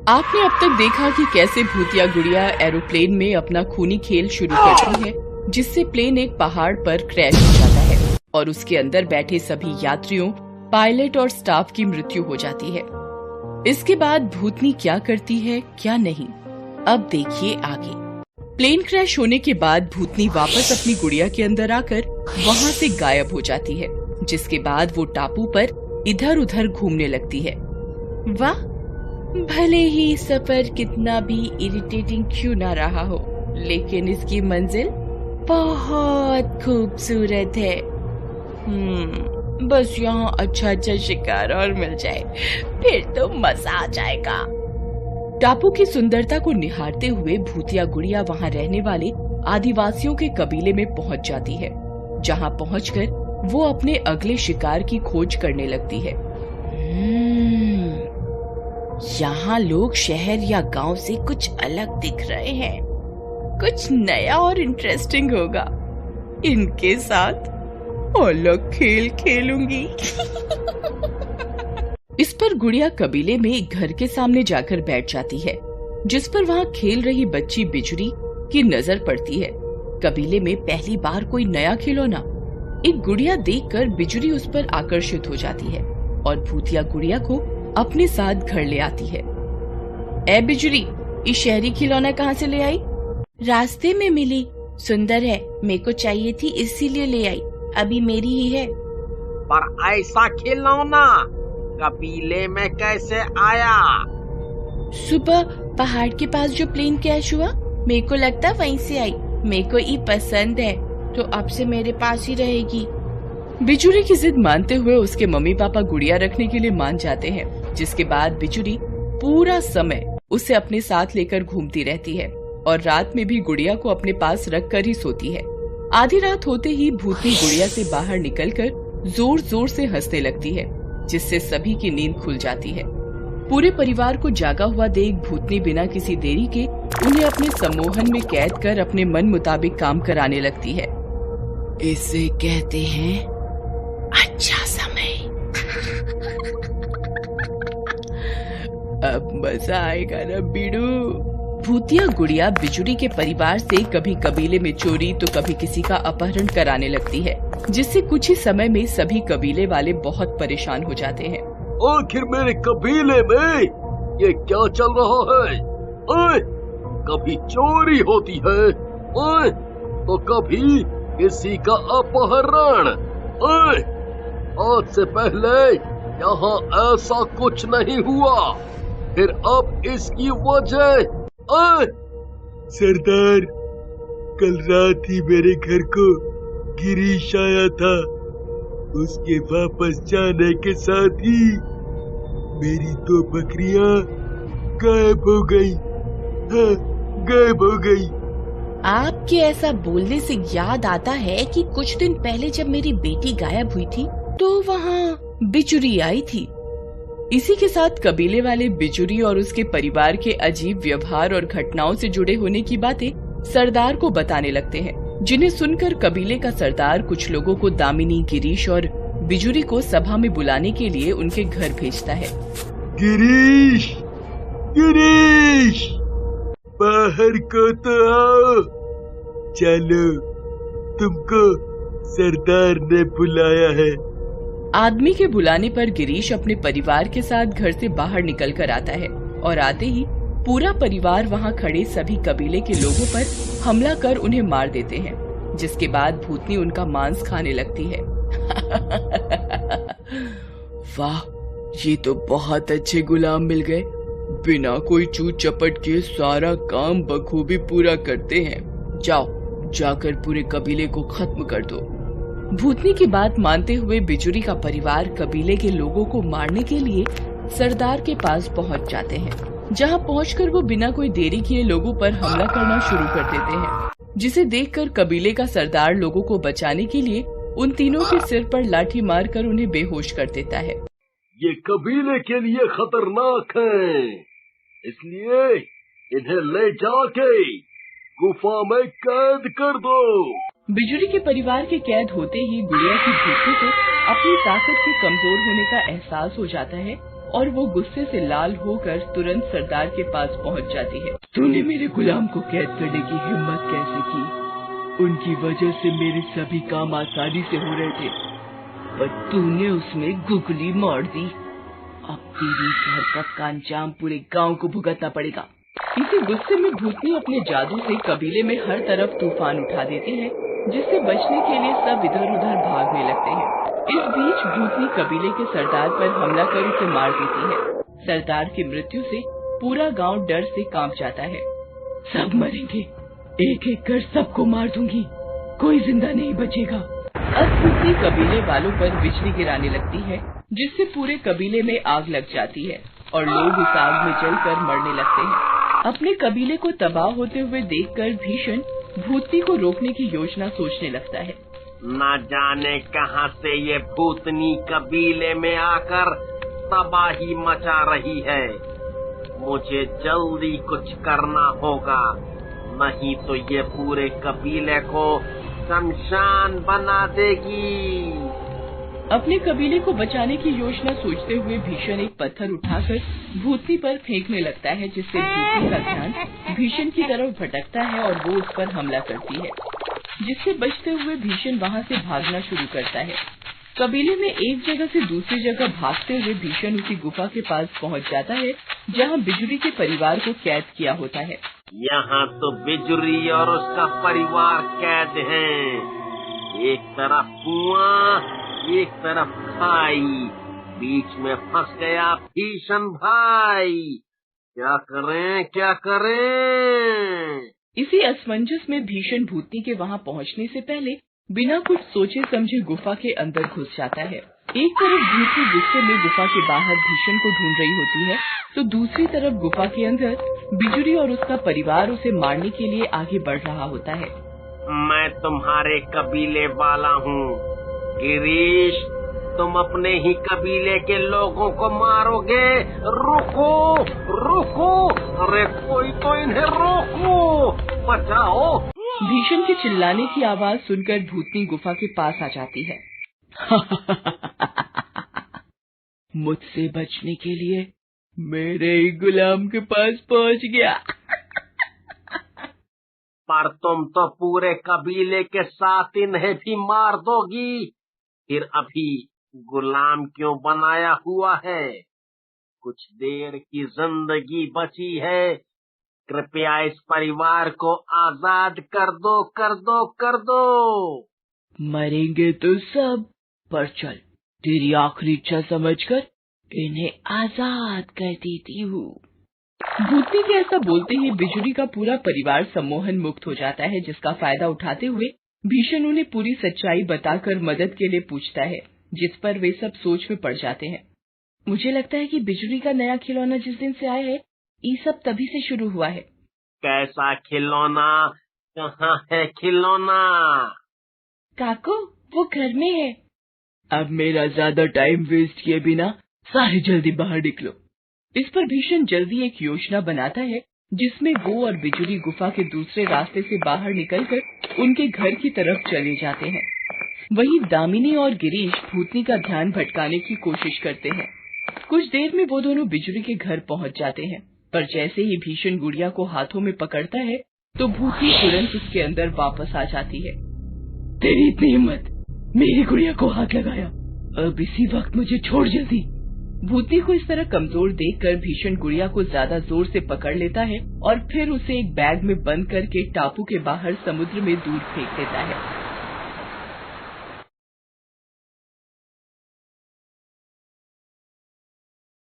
आपने अब तक देखा कि कैसे भूतिया गुड़िया एरोप्लेन में अपना खूनी खेल शुरू करती है, जिससे प्लेन एक पहाड़ पर क्रैश हो जाता है और उसके अंदर बैठे सभी यात्रियों, पायलट और स्टाफ की मृत्यु हो जाती है। इसके बाद भूतनी क्या करती है क्या नहीं, अब देखिए आगे। प्लेन क्रैश होने के बाद भूतनी वापस अपनी गुड़िया के अंदर आकर वहाँ से गायब हो जाती है, जिसके बाद वो टापू पर इधर उधर घूमने लगती है। वाह, भले ही सफर कितना भी इरिटेटिंग क्यों ना रहा हो, लेकिन इसकी मंजिल बहुत खूबसूरत है। बस यहाँ अच्छा शिकार और मिल जाए, फिर तो मजा आ जाएगा। टापू की सुंदरता को निहारते हुए भूतिया गुड़िया वहाँ रहने वाले आदिवासियों के कबीले में पहुँच जाती है, जहाँ पहुँचकर वो अपने अगले शिकार की खोज करने लगती है। यहाँ लोग शहर या गांव से कुछ अलग दिख रहे हैं, कुछ नया और इंटरेस्टिंग होगा। इनके साथ अलग खेल खेलूंगी। इस पर गुड़िया कबीले में एक घर के सामने जाकर बैठ जाती है, जिस पर वहाँ खेल रही बच्ची बिजुरी की नजर पड़ती है। कबीले में पहली बार कोई नया खिलौना एक गुड़िया देखकर बिजुरी उस पर आकर्षित हो जाती है और भूतिया गुड़िया को अपने साथ घर ले आती है। ए बिजुरी, इस शहरी खिलौना कहाँ से ले आई? रास्ते में मिली, सुंदर है, मेरे को चाहिए थी इसीलिए ले आई, अभी मेरी ही है। पर ऐसा खिलौना कबीले में कैसे आया? सुबह पहाड़ के पास जो प्लेन क्रैश हुआ, मेरे को लगता वहीं से आई। मेरे को ये पसंद है तो अब से मेरे पास ही रहेगी। बिजुरी की जिद मानते हुए उसके मम्मी पापा गुड़िया रखने के लिए मान जाते हैं, जिसके बाद बिजुरी पूरा समय उसे अपने साथ लेकर घूमती रहती है और रात में भी गुड़िया को अपने पास रख कर ही सोती है। आधी रात होते ही भूतनी गुड़िया से बाहर निकलकर जोर जोर से हंसने लगती है, जिससे सभी की नींद खुल जाती है। पूरे परिवार को जागा हुआ देख भूतनी बिना किसी देरी के उन्हें अपने सम्मोहन में कैद कर अपने मन मुताबिक काम कराने लगती है। इसे कहते हैं अच्छा समय। अब मजा आएगा ना बीड़ू। भूतिया गुड़िया बिजुरी के परिवार से कभी कबीले में चोरी तो कभी किसी का अपहरण कराने लगती है, जिससे कुछ ही समय में सभी कबीले वाले बहुत परेशान हो जाते हैं। आखिर मेरे कबीले में ये क्या चल रहा है? ओए, कभी चोरी होती है, ओए, तो कभी किसी का अपहरण। ओए, आज से पहले यहाँ ऐसा कुछ नहीं हुआ, फिर अब इसकी वजह। सरदार, कल रात ही मेरे घर को गिरीश आया था, उसके वापस जाने के साथ ही मेरी 2 बकरियां गायब हो गई। हाँ, गायब हो गई। आपके ऐसा बोलने से याद आता है कि कुछ दिन पहले जब मेरी बेटी गायब हुई थी तो वहाँ बिजुरी आई थी। इसी के साथ कबीले वाले बिजुरी और उसके परिवार के अजीब व्यवहार और घटनाओं से जुड़े होने की बातें सरदार को बताने लगते हैं, जिन्हें सुनकर कबीले का सरदार कुछ लोगों को दामिनी, गिरीश और बिजुरी को सभा में बुलाने के लिए उनके घर भेजता है। गिरीश, गिरीश, बाहर को तो आओ। चलो, तुमको सरदार ने बुलाया है। आदमी के बुलाने पर गिरीश अपने परिवार के साथ घर से बाहर निकल कर आता है और आते ही पूरा परिवार वहाँ खड़े सभी कबीले के लोगों पर हमला कर उन्हें मार देते हैं, जिसके बाद भूतनी उनका मांस खाने लगती है। वाह, ये तो बहुत अच्छे गुलाम मिल गए, बिना कोई चूत चपट के सारा काम बखूबी पूरा करते हैं। जाओ, जाकर पूरे कबीले को खत्म कर दो। भूतनी की बात मानते हुए बिजुरी का परिवार कबीले के लोगों को मारने के लिए सरदार के पास पहुंच जाते हैं, जहां पहुंचकर वो बिना कोई देरी किए लोगों पर हमला करना शुरू कर देते हैं, जिसे देखकर कबीले का सरदार लोगों को बचाने के लिए उन तीनों के सिर पर लाठी मारकर उन्हें बेहोश कर देता है। ये कबीले के लिए खतरनाक है, इसलिए इन्हें ले जाके गुफा में कैद कर दो। बिजुरी के परिवार के कैद होते ही गुड़िया की भूतनी को अपनी ताकत के कमजोर होने का एहसास हो जाता है और वो गुस्से से लाल होकर तुरंत सरदार के पास पहुंच जाती है। तूने मेरे गुलाम को कैद करने की हिम्मत कैसे की? उनकी वजह से मेरे सभी काम आसानी से हो रहे थे, पर तूने उसमें गुगली मार दी। अब तेरी इस हरकत का अंजाम पूरे गांव को भुगतना पड़ेगा। इसी गुस्से में भूतनी अपने जादू से कबीले में हर तरफ तूफान उठा देती है, जिससे बचने के लिए सब इधर उधर भागने लगते हैं। इस बीच भूतनी कबीले के सरदार पर हमला कर उसे मार देती है। सरदार की मृत्यु से पूरा गांव डर से कांप जाता है। सब मरेंगे, एक एक कर सबको मार दूंगी, कोई जिंदा नहीं बचेगा। अब भूतनी कबीले वालों पर बिजली गिराने लगती है, जिससे पूरे कबीले में आग लग जाती है और लोग इस आग में जलकर मरने लगते हैं। अपने कबीले को तबाह होते हुए देखकर भीषण भूतनी को रोकने की योजना सोचने लगता है। न जाने कहां से ये भूतनी कबीले में आकर तबाही मचा रही है। मुझे जल्दी कुछ करना होगा, नहीं तो ये पूरे कबीले को शमशान बना देगी। अपने कबीले को बचाने की योजना सोचते हुए भीषण एक पत्थर उठाकर भूतनी पर फेंकने लगता है, जिससे भूतनी का ध्यान भीषण की तरफ भटकता है और वो उस पर हमला करती है, जिससे बचते हुए भीषण वहां से भागना शुरू करता है। कबीले में एक जगह से दूसरी जगह भागते हुए भीषण उसी गुफा के पास पहुंच जाता है, जहां बिजुरी के परिवार को कैद किया होता है। यहाँ तो बिजुरी और उसका परिवार कैद हैं। एक तरफ कुआं, एक तरफ खाई, बीच में फंस गया भीषण भाई। क्या करें, क्या करें? इसी असमंजस में भीषण भूतनी के वहां पहुंचने से पहले बिना कुछ सोचे समझे गुफा के अंदर घुस जाता है। एक तरफ भूतनी गुस्से में गुफा के बाहर भीषण को ढूंढ रही होती है, तो दूसरी तरफ गुफा के अंदर बिजुरी और उसका परिवार उसे मारने के लिए आगे बढ़ रहा होता है। मैं तुम्हारे कबीले वाला हूँ गिरीश, तुम अपने ही कबीले के लोगों को मारोगे। रुको रुको, अरे कोई तो इन्हें रोको, बचाओ। भीषण के चिल्लाने की आवाज सुनकर भूतनी गुफा के पास आ जाती है। मुझसे बचने के लिए मेरे ही गुलाम के पास पहुंच गया। पर तुम तो पूरे कबीले के साथ इन्हें भी मार दोगी, फिर अभी गुलाम क्यों बनाया हुआ है? कुछ देर की जिंदगी बची है, कृपया इस परिवार को आजाद कर दो, कर दो, कर दो। मरेंगे तो सब, पर चल तेरी आखिरी इच्छा समझकर इन्हें आजाद कर देती हूँ। भूतनी के ऐसा बोलते ही बिजुरी का पूरा परिवार सम्मोहन मुक्त हो जाता है, जिसका फायदा उठाते हुए भीषण उन्हें पूरी सच्चाई बताकर मदद के लिए पूछता है, जिस पर वे सब सोच में पड़ जाते हैं। मुझे लगता है कि बिजुरी का नया खिलौना जिस दिन से आया है, ये सब तभी से शुरू हुआ है। कैसा खिलौना? कहाँ है खिलौना? काको, वो घर में है। अब मेरा ज्यादा टाइम वेस्ट किए बिना सारे जल्दी बाहर निकलो। इस पर भीषण जल्दी एक योजना बनाता है, जिसमें वो और बिजुरी गुफा के दूसरे रास्ते से बाहर निकलकर उनके घर की तरफ चले जाते हैं। वहीं दामिनी और गिरीश भूतनी का ध्यान भटकाने की कोशिश करते हैं। कुछ देर में वो दोनों बिजुरी के घर पहुंच जाते हैं, पर जैसे ही भीषण गुड़िया को हाथों में पकड़ता है, तो भूतनी तुरंत उसके अंदर वापस आ जाती है। तेरी इतनी हिम्मत, मेरी गुड़िया को हाथ लगाया, अब इसी वक्त मुझे छोड़ जल्दी। भूतनी को इस तरह कमजोर देखकर भीषण गुड़िया को ज्यादा जोर से पकड़ लेता है और फिर उसे एक बैग में बंद करके टापू के बाहर समुद्र में दूर फेंक देता है।